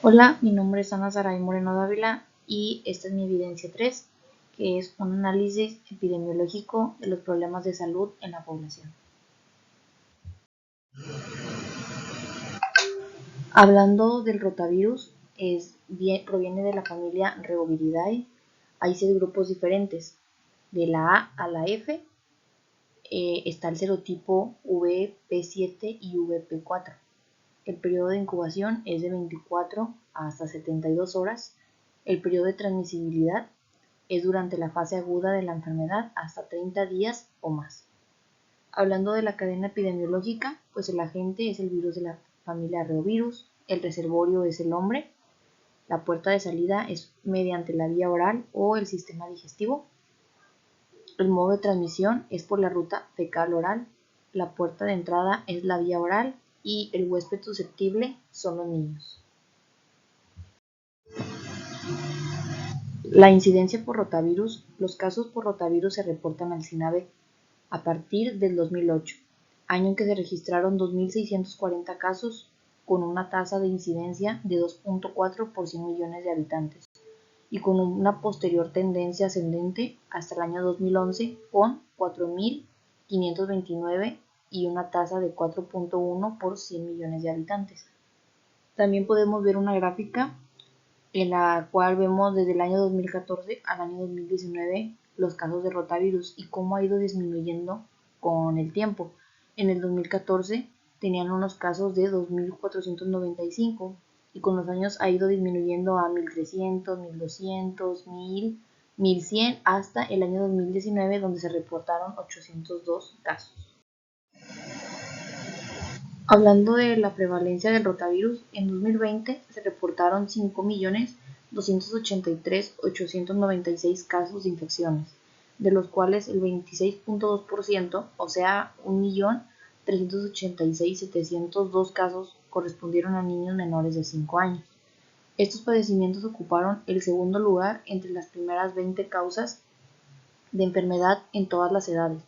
Hola, mi nombre es Ana Saray Moreno Dávila y esta es mi evidencia 3, que es un análisis epidemiológico de los problemas de salud en la población. Hablando del rotavirus, proviene de la familia Reoviridae. Hay 6 grupos diferentes, de la A a la F. Está el serotipo VP7 y VP4. El periodo de incubación es de 24 hasta 72 horas. El periodo de transmisibilidad es durante la fase aguda de la enfermedad hasta 30 días o más. Hablando de la cadena epidemiológica, pues el agente es el virus de la familia reovirus, el reservorio es el hombre, la puerta de salida es mediante la vía oral o el sistema digestivo, el modo de transmisión es por la ruta fecal-oral, la puerta de entrada es la vía oral y el huésped susceptible son los niños. La incidencia por rotavirus. Los casos por rotavirus se reportan al SINAVE a partir del 2008, año en que se registraron 2.640 casos con una tasa de incidencia de 2.4 por 100 millones de habitantes y con una posterior tendencia ascendente hasta el año 2011 con 4.529 y una tasa de 4.1 por 100 millones de habitantes. También podemos ver una gráfica en la cual vemos desde el año 2014 al año 2019 los casos de rotavirus y cómo ha ido disminuyendo con el tiempo. En el 2014 tenían unos casos de 2.495 y con los años ha ido disminuyendo a 1.300, 1.200, 1.000, 1.100 hasta el año 2019 donde se reportaron 802 casos. Hablando de la prevalencia del rotavirus, en 2020 se reportaron 5.283.896 casos de infecciones, de los cuales el 26.2%, o sea, 1.386.702 casos, correspondieron a niños menores de 5 años. Estos padecimientos ocuparon el segundo lugar entre las primeras 20 causas de enfermedad en todas las edades,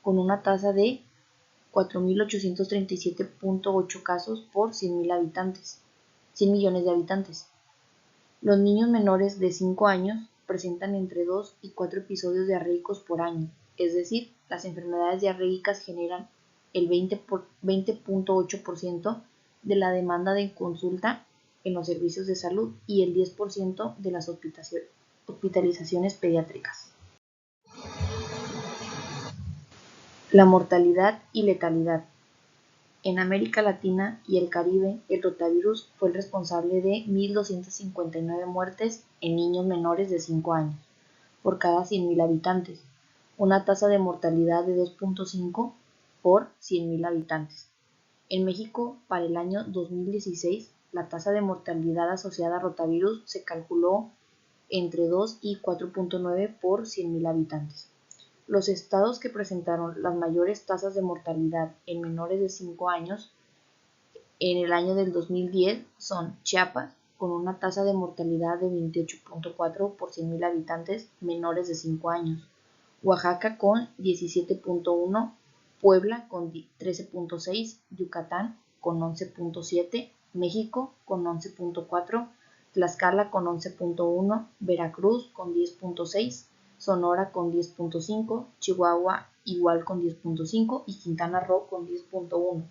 con una tasa de 4.837.8 casos por 100 millones de habitantes. Los niños menores de 5 años presentan entre 2 y 4 episodios diarreicos por año, es decir, las enfermedades diarreicas generan el 20.8% de la demanda de consulta en los servicios de salud y el 10% de las hospitalizaciones pediátricas. La mortalidad y letalidad. En América Latina y el Caribe, el rotavirus fue el responsable de 1.259 muertes en niños menores de 5 años por cada 100.000 habitantes, una tasa de mortalidad de 2.5 por 100.000 habitantes. En México, para el año 2016, la tasa de mortalidad asociada a rotavirus se calculó entre 2 y 4.9 por 100.000 habitantes. Los estados que presentaron las mayores tasas de mortalidad en menores de 5 años en el año del 2010 son Chiapas, con una tasa de mortalidad de 28.4 por 100.000 habitantes menores de 5 años, Oaxaca con 17.1, Puebla con 13.6, Yucatán con 11.7, México con 11.4, Tlaxcala con 11.1, Veracruz con 10.6, Sonora con 10.5, Chihuahua igual con 10.5 y Quintana Roo con 10.1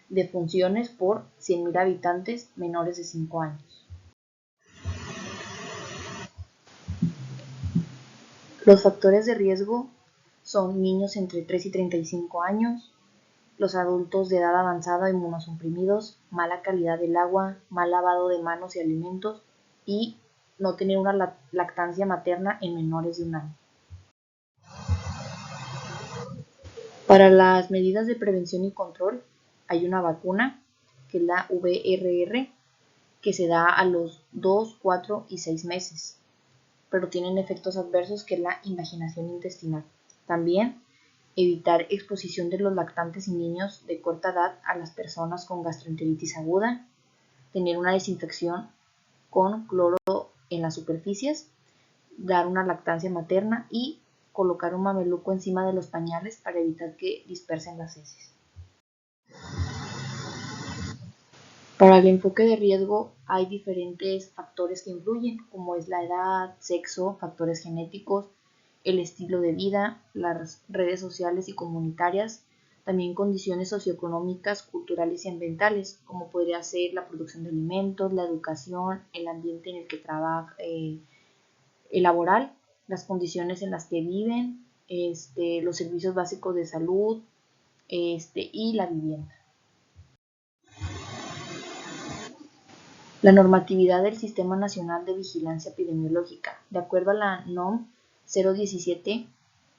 defunciones por 100.000 habitantes menores de 5 años. Los factores de riesgo son niños entre 3 y 35 años, los adultos de edad avanzada inmunosuprimidos, mala calidad del agua, mal lavado de manos y alimentos y no tener una lactancia materna en menores de 1 año. Para las medidas de prevención y control hay una vacuna que es la VRR que se da a los 2, 4 y 6 meses, pero tienen efectos adversos que es la invaginación intestinal. También evitar exposición de los lactantes y niños de corta edad a las personas con gastroenteritis aguda, tener una desinfección con cloro en las superficies, dar una lactancia materna y colocar un mameluco encima de los pañales para evitar que dispersen las heces. Para el enfoque de riesgo hay diferentes factores que influyen, como es la edad, sexo, factores genéticos, el estilo de vida, las redes sociales y comunitarias, también condiciones socioeconómicas, culturales y ambientales, como podría ser la producción de alimentos, la educación, el ambiente en el que trabaja, el laboral, las condiciones en las que viven, los servicios básicos de salud, y la vivienda. La normatividad del Sistema Nacional de Vigilancia Epidemiológica. De acuerdo a la NOM 017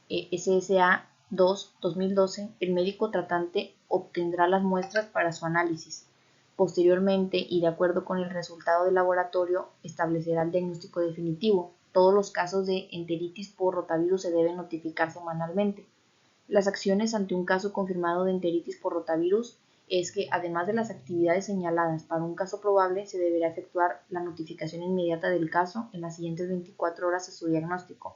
SSA 2-2012, el médico tratante obtendrá las muestras para su análisis. Posteriormente, y de acuerdo con el resultado del laboratorio, establecerá el diagnóstico definitivo. Todos los casos de enteritis por rotavirus se deben notificar semanalmente. Las acciones ante un caso confirmado de enteritis por rotavirus es que, además de las actividades señaladas para un caso probable, se deberá efectuar la notificación inmediata del caso en las siguientes 24 horas de su diagnóstico.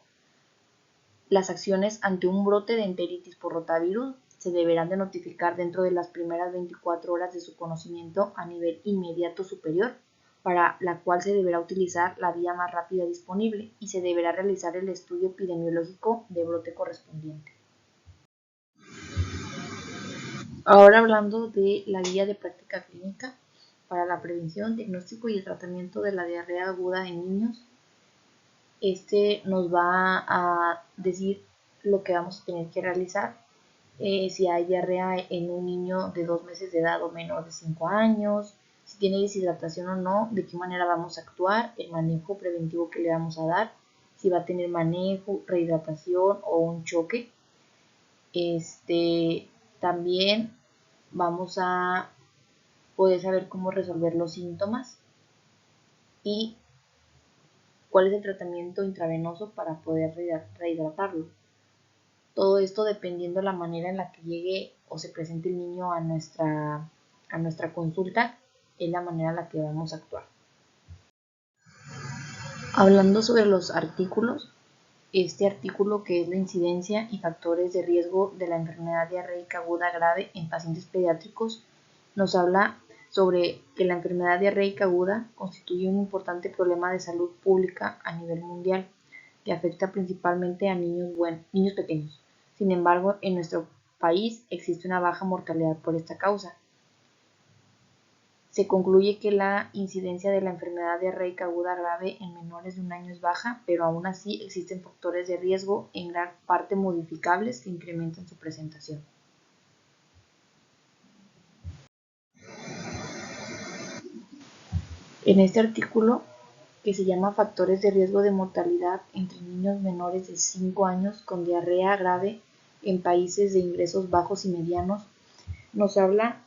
Las acciones ante un brote de enteritis por rotavirus se deberán de notificar dentro de las primeras 24 horas de su conocimiento a nivel inmediato superior, para la cual se deberá utilizar la vía más rápida disponible y se deberá realizar el estudio epidemiológico de brote correspondiente. Ahora hablando de la guía de práctica clínica para la prevención, diagnóstico y el tratamiento de la diarrea aguda en niños. Nos va a decir lo que vamos a tener que realizar. Si hay diarrea en un niño de 2 meses de edad o menor de 5 años, si tiene deshidratación o no, de qué manera vamos a actuar, el manejo preventivo que le vamos a dar, si va a tener manejo, rehidratación o un choque. También vamos a poder saber cómo resolver los síntomas y cuál es el tratamiento intravenoso para poder rehidratarlo. Todo esto dependiendo de la manera en la que llegue o se presente el niño a nuestra consulta, es la manera en la que vamos a actuar. Hablando sobre los artículos, este artículo, que es la incidencia y factores de riesgo de la enfermedad diarreica aguda grave en pacientes pediátricos, nos habla sobre que la enfermedad diarreica aguda constituye un importante problema de salud pública a nivel mundial, que afecta principalmente a niños pequeños. Sin embargo, en nuestro país existe una baja mortalidad por esta causa. Se concluye que la incidencia de la enfermedad diarreica aguda grave en menores de 1 año es baja, pero aún así existen factores de riesgo, en gran parte modificables, que incrementan su presentación. En este artículo, que se llama Factores de riesgo de mortalidad entre niños menores de 5 años con diarrea grave en países de ingresos bajos y medianos, nos habla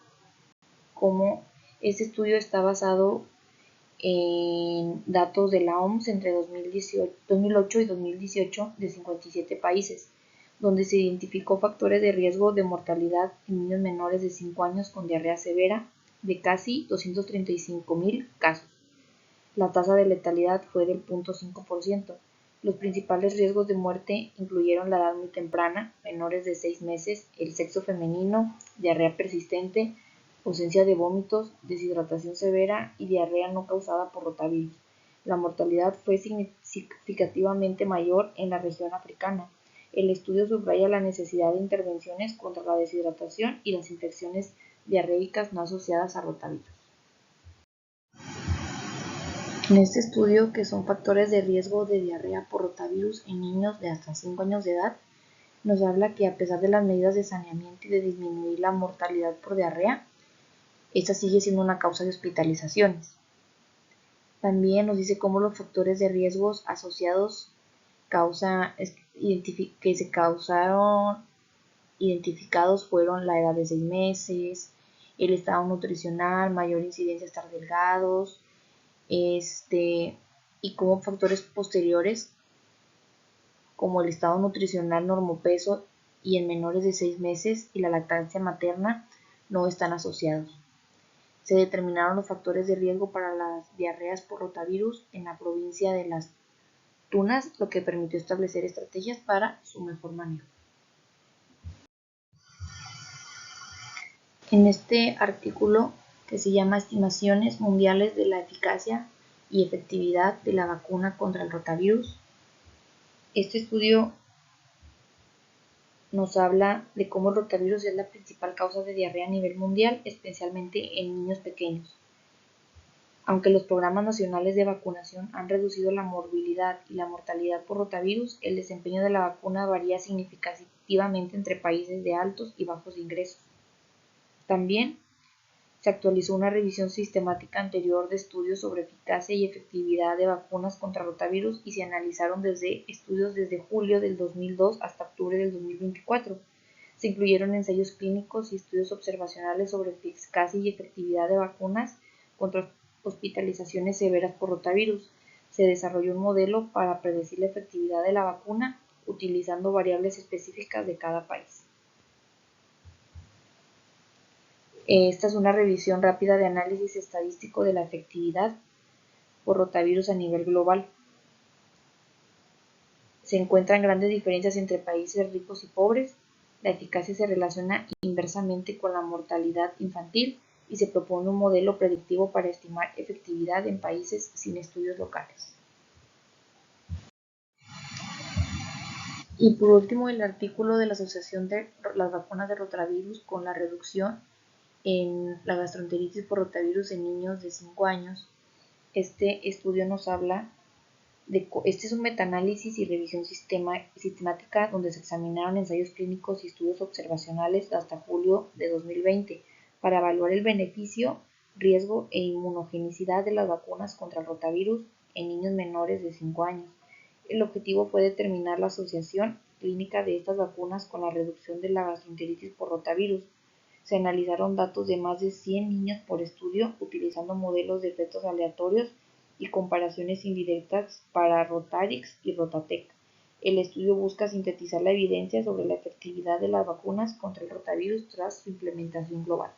cómo este estudio está basado en datos de la OMS entre 2008 y 2018 de 57 países, donde se identificó factores de riesgo de mortalidad en niños menores de 5 años con diarrea severa de casi 235,000 casos. La tasa de letalidad fue del 0.5%. Los principales riesgos de muerte incluyeron la edad muy temprana, menores de 6 meses, el sexo femenino, diarrea persistente, ausencia de vómitos, deshidratación severa y diarrea no causada por rotavirus. La mortalidad fue significativamente mayor en la región africana. El estudio subraya la necesidad de intervenciones contra la deshidratación y las infecciones diarreicas no asociadas a rotavirus. En este estudio, que son factores de riesgo de diarrea por rotavirus en niños de hasta 5 años de edad, nos habla que, a pesar de las medidas de saneamiento y de disminuir la mortalidad por diarrea, esta sigue siendo una causa de hospitalizaciones. También nos dice cómo los factores de riesgos asociados que se causaron identificados fueron la edad de 6 meses, el estado nutricional, mayor incidencia estar delgados, y como factores posteriores como el estado nutricional normopeso y en menores de 6 meses y la lactancia materna no están asociados. Se determinaron los factores de riesgo para las diarreas por rotavirus en la provincia de Las Tunas, lo que permitió establecer estrategias para su mejor manejo. En este artículo, que se llama Estimaciones Mundiales de la Eficacia y Efectividad de la Vacuna contra el Rotavirus. Este estudio nos habla de cómo el rotavirus es la principal causa de diarrea a nivel mundial, especialmente en niños pequeños. Aunque los programas nacionales de vacunación han reducido la morbilidad y la mortalidad por rotavirus, el desempeño de la vacuna varía significativamente entre países de altos y bajos ingresos. También se actualizó una revisión sistemática anterior de estudios sobre eficacia y efectividad de vacunas contra rotavirus y se analizaron estudios desde julio del 2002 hasta octubre del 2024. Se incluyeron ensayos clínicos y estudios observacionales sobre eficacia y efectividad de vacunas contra hospitalizaciones severas por rotavirus. Se desarrolló un modelo para predecir la efectividad de la vacuna utilizando variables específicas de cada país. Esta es una revisión rápida de análisis estadístico de la efectividad por rotavirus a nivel global. Se encuentran grandes diferencias entre países ricos y pobres. La eficacia se relaciona inversamente con la mortalidad infantil y se propone un modelo predictivo para estimar efectividad en países sin estudios locales. Y por último, el artículo de la Asociación de las Vacunas de Rotavirus con la reducción en la gastroenteritis por rotavirus en niños de 5 años. Este estudio nos habla este es un metaanálisis y revisión sistemática donde se examinaron ensayos clínicos y estudios observacionales hasta julio de 2020 para evaluar el beneficio, riesgo e inmunogenicidad de las vacunas contra el rotavirus en niños menores de 5 años. El objetivo fue determinar la asociación clínica de estas vacunas con la reducción de la gastroenteritis por rotavirus. Se analizaron datos de más de 100 niños por estudio utilizando modelos de efectos aleatorios y comparaciones indirectas para Rotarix y Rotatec. El estudio busca sintetizar la evidencia sobre la efectividad de las vacunas contra el rotavirus tras su implementación global.